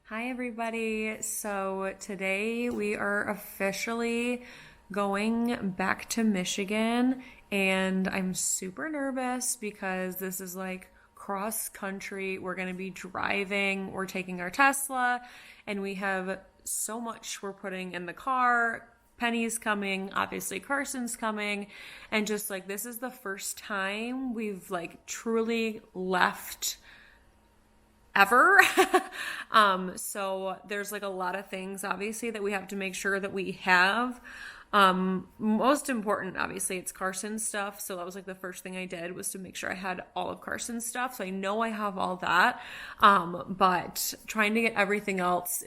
Hi everybody. So today we are officially going back to Michigan and I'm super nervous because this is like cross country. We're going to be driving, we're taking our Tesla and we have so much we're putting in the car. Penny's coming, obviously Carson's coming, and just like this is the first time we've like truly left ever. So there's like a lot of things obviously that we have to make sure that we have. Most important, obviously, it's Carson's stuff. So that was like the first thing I did was to make sure I had all of Carson's stuff. So I know I have all that. But trying to get everything else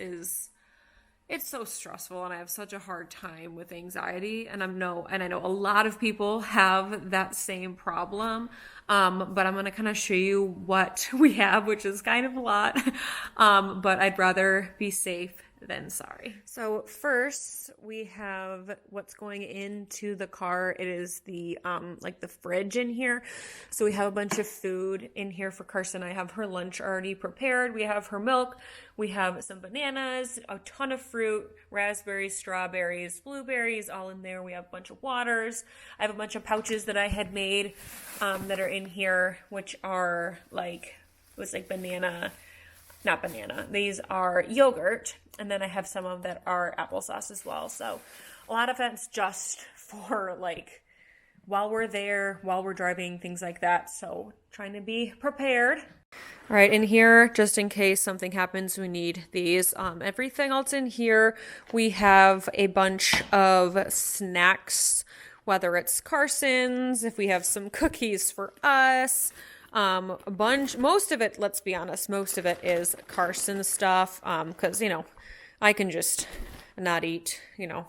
it's so stressful and I have such a hard time with anxiety and I know a lot of people have that same problem. But I'm going to kind of show you what we have, which is kind of a lot. But I'd rather be safe than sorry. So first we have what's going into the car. It is the like the fridge in here. So we have a bunch of food in here for Carson. I have her lunch already prepared. We have her milk. We have some bananas, a ton of fruit, raspberries, strawberries, blueberries, all in there. We have a bunch of waters. I have a bunch of pouches that I had made that are in here, which are like, it was like not banana. These are yogurt. And then I have some of that are applesauce as well. So a lot of that's just for like while we're there, while we're driving, things like that. So trying to be prepared. All right, in here, just in case something happens, we need these. Everything else in here, we have a bunch of snacks, whether it's Carson's, if we have some cookies for us, most of it, let's be honest, most of it is Carson stuff, because, I can just not eat,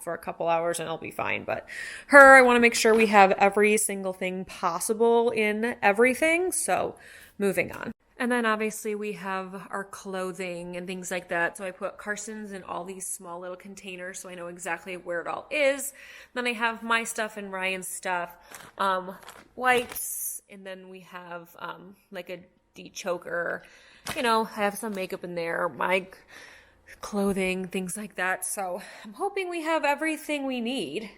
for a couple hours and I'll be fine. But I want to make sure we have every single thing possible in everything. So moving on. And then obviously we have our clothing and things like that. So I put Carson's in all these small little containers so I know exactly where it all is. Then I have my stuff and Ryan's stuff, wipes, and then we have like a de-choker. I have some makeup in there, my clothing, things like that. So I'm hoping we have everything we need.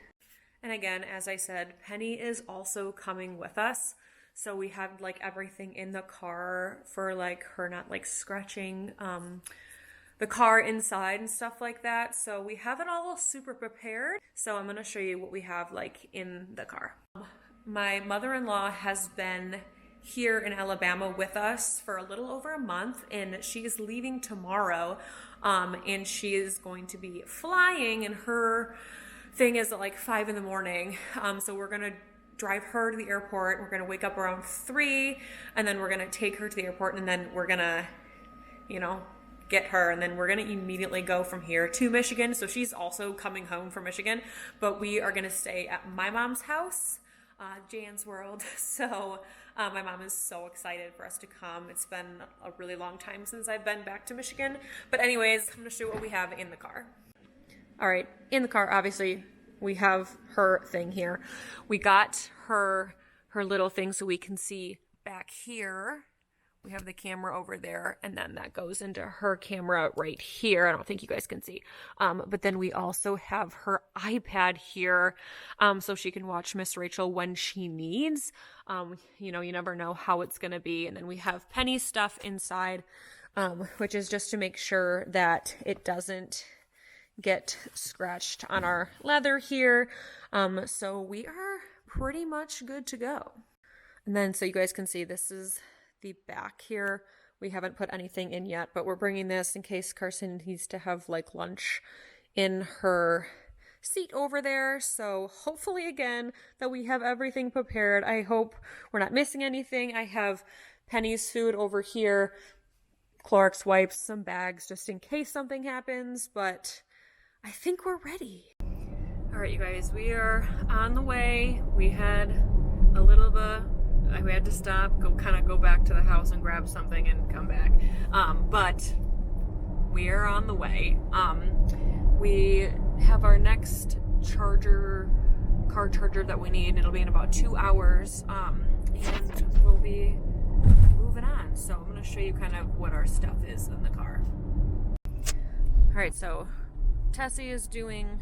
And again, as I said, Penny is also coming with us. So we have like everything in the car for like her not like scratching the car inside and stuff like that. So we have it all super prepared. So I'm going to show you what we have like in the car. My mother-in-law has been here in Alabama with us for a little over a month and she is leaving tomorrow. And she is going to be flying and her thing is at like 5 a.m. So we're going to drive her to the airport. We're going to wake up around 3 and then we're going to take her to the airport and then we're going to, get her and then we're going to immediately go from here to Michigan. So she's also coming home from Michigan, but we are going to stay at my mom's house, Jan's World. So my mom is so excited for us to come. It's been a really long time since I've been back to Michigan. But anyways, I'm going to show you what we have in the car. All right, in the car, obviously, we have her thing here. We got her little thing so we can see back here. We have the camera over there, and then that goes into her camera right here. I don't think you guys can see. But then we also have her iPad here, so she can watch Miss Rachel when she needs. You never know how it's going to be. And then we have Penny's stuff inside, which is just to make sure that it doesn't get scratched on our leather here. So we are pretty much good to go. And then so you guys can see this is the back here. We haven't put anything in yet, but we're bringing this in case Carson needs to have like lunch in her seat over there. So hopefully again that we have everything prepared. I hope we're not missing anything. I have Penny's food over here, Clorox wipes, some bags just in case something happens, but I think we're ready. All right, you guys, we are on the way. We had a little bit, we had to stop, go back to the house and grab something and come back. But we are on the way. We have our next car charger that we need. It'll be in about 2 hours. And we'll be moving on. So I'm going to show you kind of what our stuff is in the car. All right, so Tessie is doing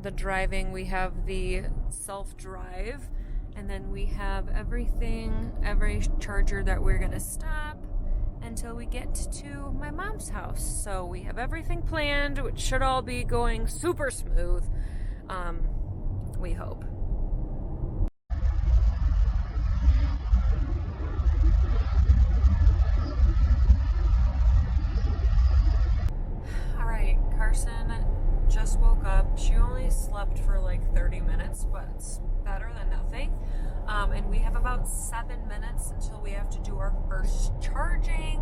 the driving. We have the self-drive, and then we have every charger that we're gonna stop until we get to my mom's house. So we have everything planned, which should all be going super smooth. We hope. All right, Carson just woke up. She only slept for like 30 minutes, but it's better than nothing. And we have about 7 minutes until we have to do our first charging.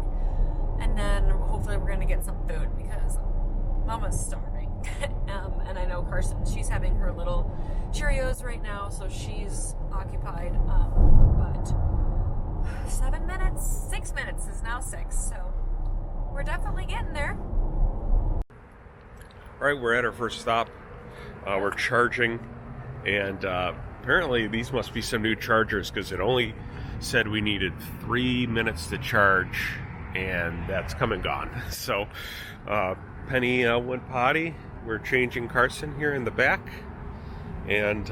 And then hopefully we're gonna get some food because Mama's starving. And I know Carson, she's having her little Cheerios right now, so she's occupied. But 7 minutes, 6 minutes is now 6, so we're definitely getting there. All right, we're at our first stop. We're charging, and apparently these must be some new chargers because it only said we needed 3 minutes to charge, and that's come and gone. So Penny went potty. We're changing Carson here in the back, and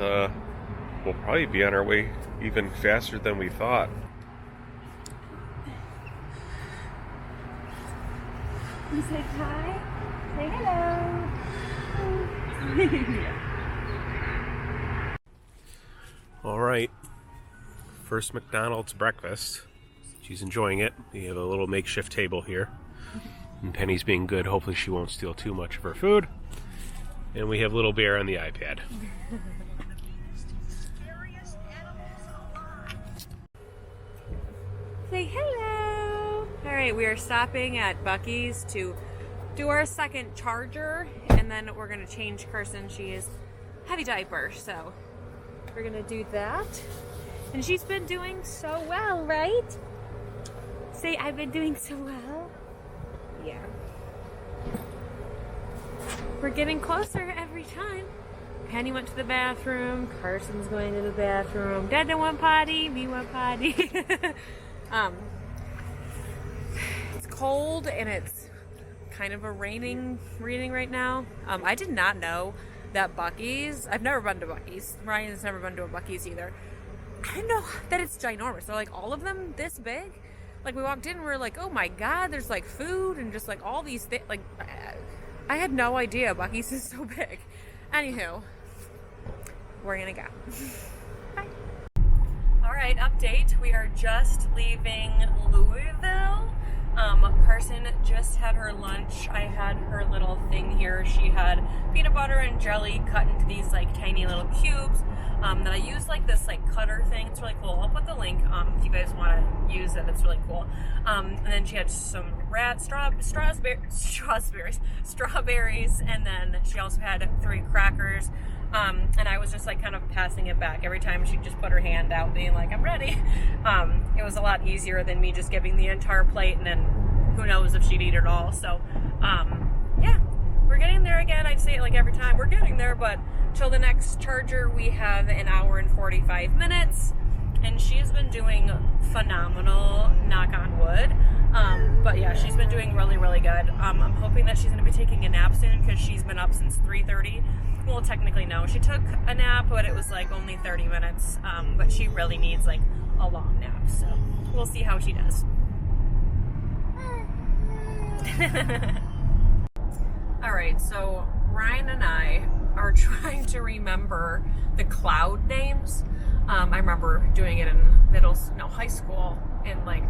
we'll probably be on our way even faster than we thought. You say hi? Say hello. All right, first McDonald's breakfast. She's enjoying it. We have a little makeshift table here, and Penny's being good. Hopefully she won't steal too much of her food. And we have Little Bear on the iPad. Say hello. All right, we are stopping at Buc-ee's to do our second charger, and then we're gonna change Carson. She is heavy diaper, so we're gonna do that. And she's been doing so well, right? Say, I've been doing so well. Yeah. We're getting closer every time. Penny went to the bathroom. Carson's going to the bathroom. Dada went potty. Me went potty. It's cold and it's kind of a raining right now. I did not know that Buc-ee's, I've never been to Buc-ee's. Ryan's never been to a Buc-ee's either. I didn't know that it's ginormous. They're like all of them this big. Like we walked in and we were like, oh my God, there's like food and just like all these things. Like I had no idea Buc-ee's is so big. Anywho, we're gonna go. Bye. All right, update. We are just leaving Louisville. Carson just had her lunch. I had her little thing here. She had peanut butter and jelly cut into these like tiny little cubes that I use like this like cutter thing. It's really cool. I'll put the link if you guys want to use it. It's really cool. And then she had some strawberries, and then she also had 3 crackers. And I was just like kind of passing it back every time she'd just put her hand out being like, I'm ready. It was a lot easier than me just giving the entire plate and then who knows if she'd eat it all. So yeah, we're getting there again. I'd say it like every time we're getting there, but till the next charger we have an hour and 45 minutes, and she's been doing phenomenal, knock on wood. But yeah, she's been doing really, really good. I'm hoping that she's going to be taking a nap soon because she's been up since 3:30. Well, technically no, she took a nap, but it was like only 30 minutes. But she really needs like a long nap, so we'll see how she does. All right, so Ryan and I are trying to remember the cloud names. I remember doing it in high school, and like,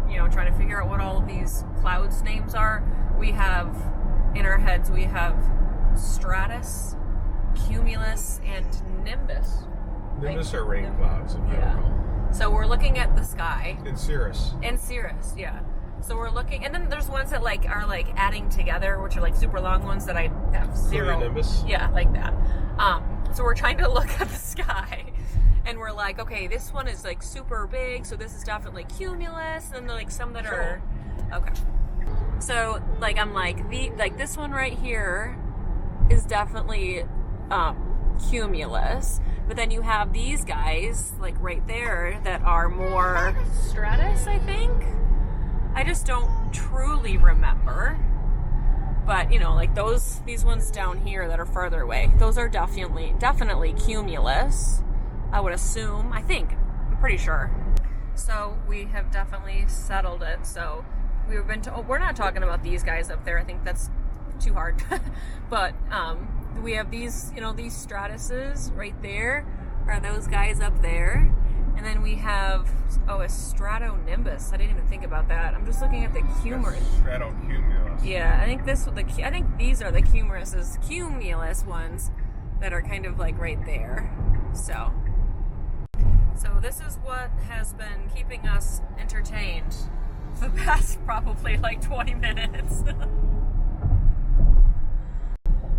you know, trying to figure out what all of these clouds names are. We have, in our heads, we have stratus, cumulus, and nimbus. Nimbus are rain clouds, if you recall. So we're looking at the sky. And cirrus. Yeah. So we're looking, and then there's ones that like are like adding together, which are like super long ones that I have zero. Nimbus. Yeah, like that. So we're trying to look at the sky, and we're like, okay, this one is like super big, so this is definitely cumulus, and then like some that are, okay. So like I'm like this one right here is definitely cumulus, but then you have these guys like right there that are more stratus, I think. I just don't truly remember, But, you know, like these ones down here that are further away, those are definitely cumulus, I would assume. I'm pretty sure. So we have definitely settled it. So we're not talking about these guys up there. I think that's too hard. But we have these, you know, these Stratuses right there, are those guys up there. And then we have, a Stratonimbus. I didn't even think about that. I'm just looking at the cumulus. Stratocumulus. Yeah, I think these are the cumulus ones that are kind of like right there. So this is what has been keeping us entertained for the past probably like 20 minutes.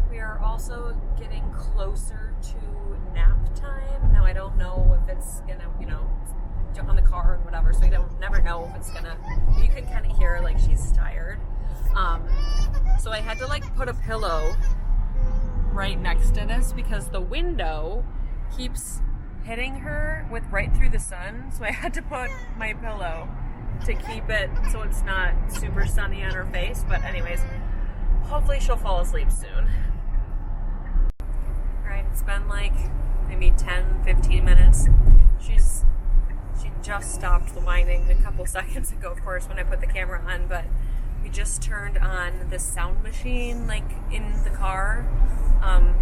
We are also getting closer to nap time. Now I don't know if it's gonna, you know, jump on the car or whatever, so you never know if it's gonna, you can kind of hear like she's tired. So I had to like put a pillow right next to this because the window keeps hitting her with right through the sun, so I had to put my pillow to keep it so it's not super sunny on her face. But anyways, hopefully she'll fall asleep soon. Alright, it's been like maybe 10-15 minutes. She just stopped whining a couple seconds ago, of course, when I put the camera on, but we just turned on the sound machine like in the car,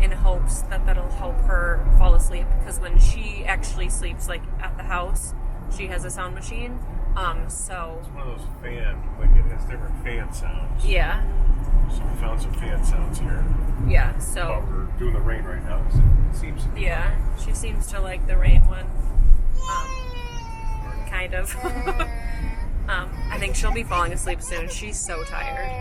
in hopes that that'll help her fall asleep, because when she actually sleeps like at the house, she has a sound machine. So it's one of those it has different fan sounds. Yeah. So we found some fan sounds here. Yeah, so while we're doing the rain right now, it seems to be she seems to like the rain one. Kind of. I think she'll be falling asleep soon. She's so tired.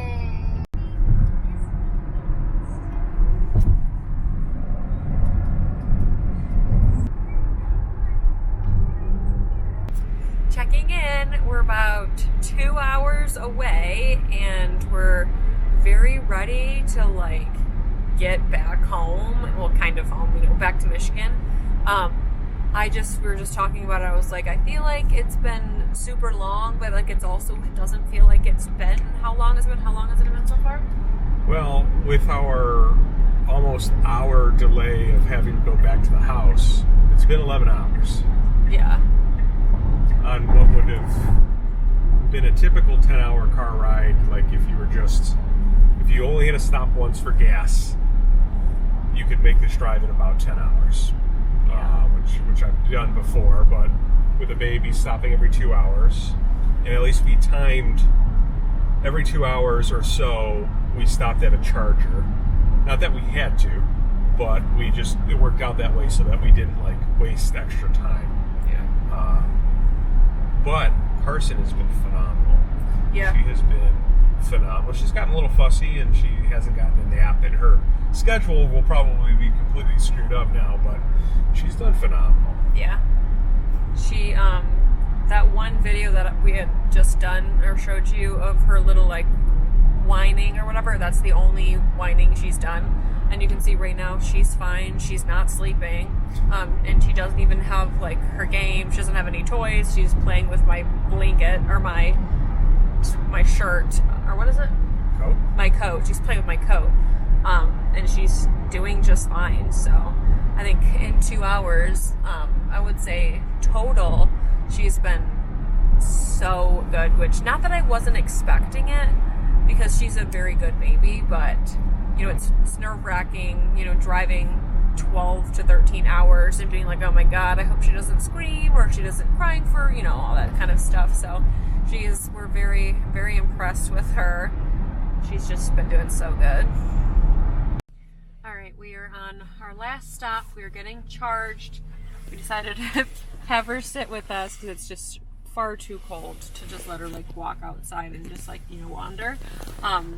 Checking in, we're about 2 hours away and we're very ready to like get back home. Well, kind of home, you know, back to Michigan. We were just talking about it. I was like, I feel like it's been super long, but like it doesn't feel like it's been. How long has it been so far? Well, with our almost hour delay of having to go back to the house, it's been 11 hours. Yeah. On what would have been a typical 10-hour car ride, like if you only had to stop once for gas, you could make this drive in about 10 hours. Which I've done before, but with a baby stopping every 2 hours, and at least we timed every 2 hours or so we stopped at a charger. Not that we had to, but it worked out that way so that we didn't like waste extra time. Yeah. But Carson has been phenomenal. Yeah. She has been phenomenal. She's gotten a little fussy and she hasn't gotten a nap, and her schedule will probably be completely screwed up now, but she's done phenomenal. Yeah. She, that one video that we had just done or showed you of her little like whining or whatever, that's the only whining she's done. And you can see right now she's fine. She's not sleeping. And she doesn't even have like her game. She doesn't have any toys. She's playing with my blanket or my shirt, or what is it? Coat? My coat. She's playing with my coat. And she's doing just fine. So I think in 2 hours, I would say total, she's been so good, which not that I wasn't expecting it, because she's a very good baby, but you know, it's nerve-wracking, you know, driving 12 to 13 hours and being like, oh my God, I hope she doesn't scream or she doesn't crying for, you know, all that kind of stuff. So we're very, very impressed with her. She's just been doing so good. All right, we are on our last stop. We are getting charged. We decided to have her sit with us because it's just far too cold to just let her like walk outside and just like, you know, wander.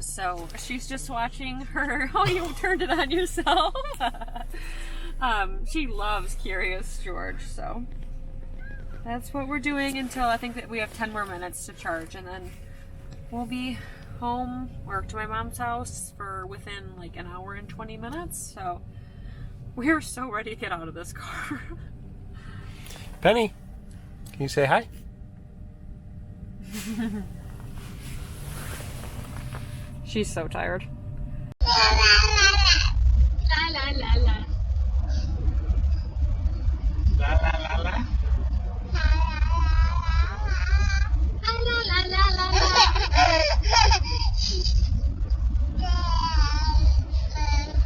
So she's just watching her. Oh, you turned it on yourself. She loves Curious George, so that's what we're doing until I think that we have 10 more minutes to charge, and then we'll be home or to my mom's house for within like an hour and 20 minutes. So we're so ready to get out of this car. Penny, can you say hi? She's so tired. La la la la. La la la la. La la la la la.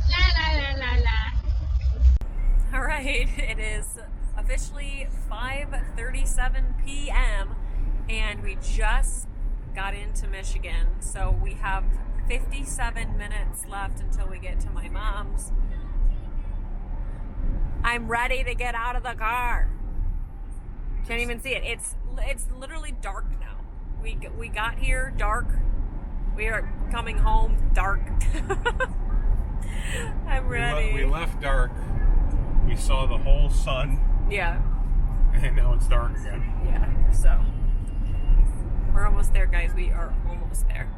La la la la la. All right, it is officially 5:37 p.m. and we just got into Michigan. So we have 57 minutes left until we get to my mom's. I'm ready to get out of the car. Can't even see it. It's literally dark now. We got here dark. We are coming home dark. I'm ready. We left dark. We saw the whole sun. Yeah. And now it's dark again. Yeah. So we're almost there, guys. We are almost there.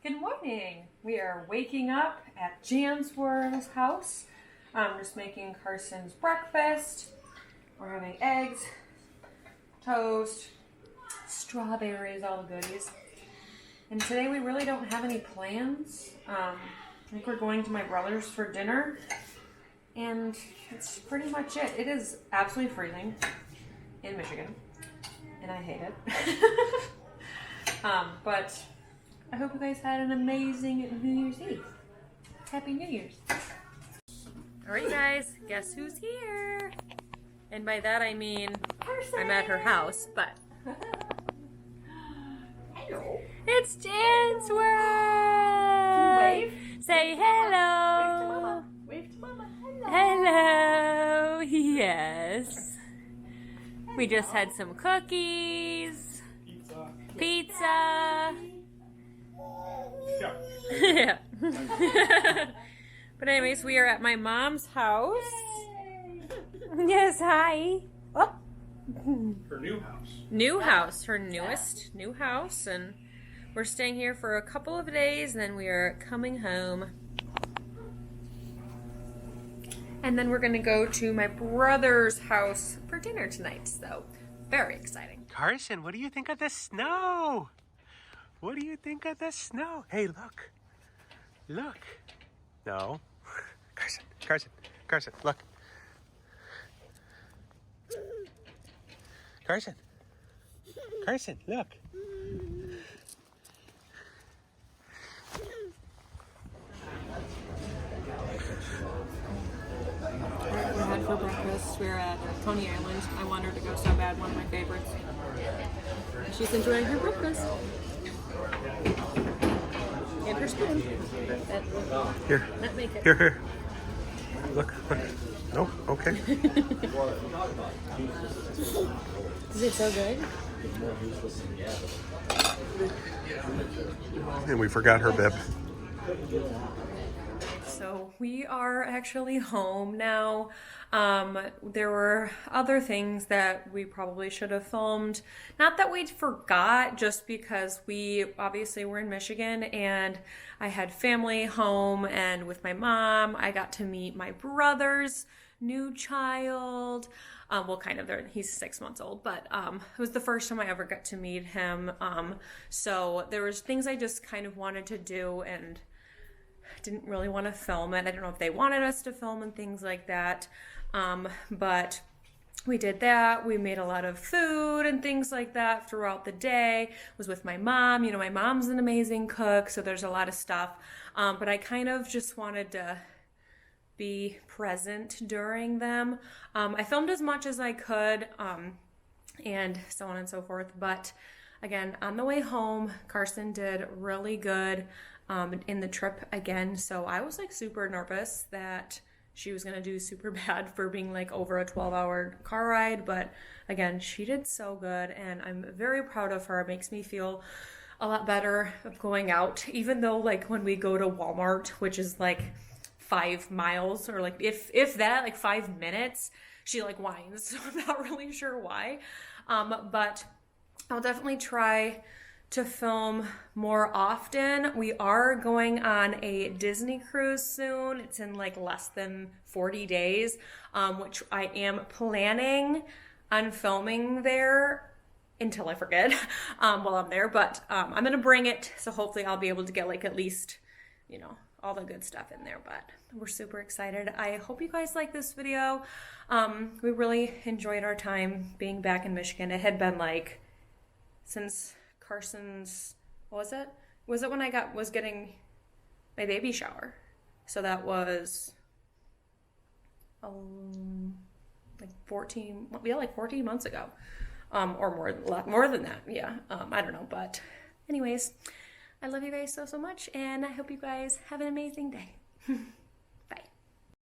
Good morning. We are waking up at Jansworth's house. I'm just making Carson's breakfast. We're having eggs, toast, strawberries, all the goodies. And today we really don't have any plans. I think we're going to my brother's for dinner. And it's pretty much it. It is absolutely freezing in Michigan. And I hate it. But I hope you guys had an amazing New Year's Eve. Happy New Year's. Alright guys, guess who's here? And by that I mean I'm at her house, but Hello. it's Jansworth! Wave. Say hello! Wave to mama. Hello! Yes. We just had some cookies. Pizza. Yeah. But anyways, we are at my mom's house. Yes, hi. Oh. Her new house. New house, her newest new house, and we're staying here for a couple of days, and then we are coming home. And then we're gonna go to my brother's house for dinner tonight, so very exciting. Carson, what do you think of the snow? What do you think of the snow? Hey, look. Look. No. Carson, look. Carson, look. We had for breakfast, we were at Coney Island. I want her to go so bad, one of my favorites. And she's enjoying her breakfast. And her spoon. Here. Not make it. Here. Look. No? Okay. Is it so good? And we forgot her bib. So we are actually home now. There were other things that we probably should have filmed. Not that we forgot, just because we obviously were in Michigan and I had family home, and with my mom, I got to meet my brother's new child. Well, kind of, he's 6 months old, but it was the first time I ever got to meet him. So there was things I just kind of wanted to do and didn't really want to film it. I don't know if they wanted us to film and things like that. But we did that. We made a lot of food and things like that throughout the day. Was with my mom. You know, my mom's an amazing cook, so there's a lot of stuff. But I kind of just wanted to be present during them. I filmed as much as I could, and so on and so forth. But again, on the way home, Carson did really good in the trip again. So I was like super nervous that she was gonna do super bad for being like over a 12-hour car ride. But again, she did so good, and I'm very proud of her. It makes me feel a lot better of going out, even though like when we go to Walmart, which is like 5 miles, or like if that, like 5 minutes, she like whines. So I'm not really sure why. But I'll definitely try to film more often. We are going on a Disney cruise soon. It's in like less than 40 days, which I am planning on filming there until I forget while I'm there. But I'm gonna bring it, so hopefully I'll be able to get like at least, you know, all the good stuff in there, but we're super excited. I hope you guys like this video. We really enjoyed our time being back in Michigan. It had been like since Carson's, what was it? Was it when I was getting my baby shower? So that was like 14 months ago, or more than that. Yeah, I don't know, but anyways, I love you guys so much, and I hope you guys have an amazing day.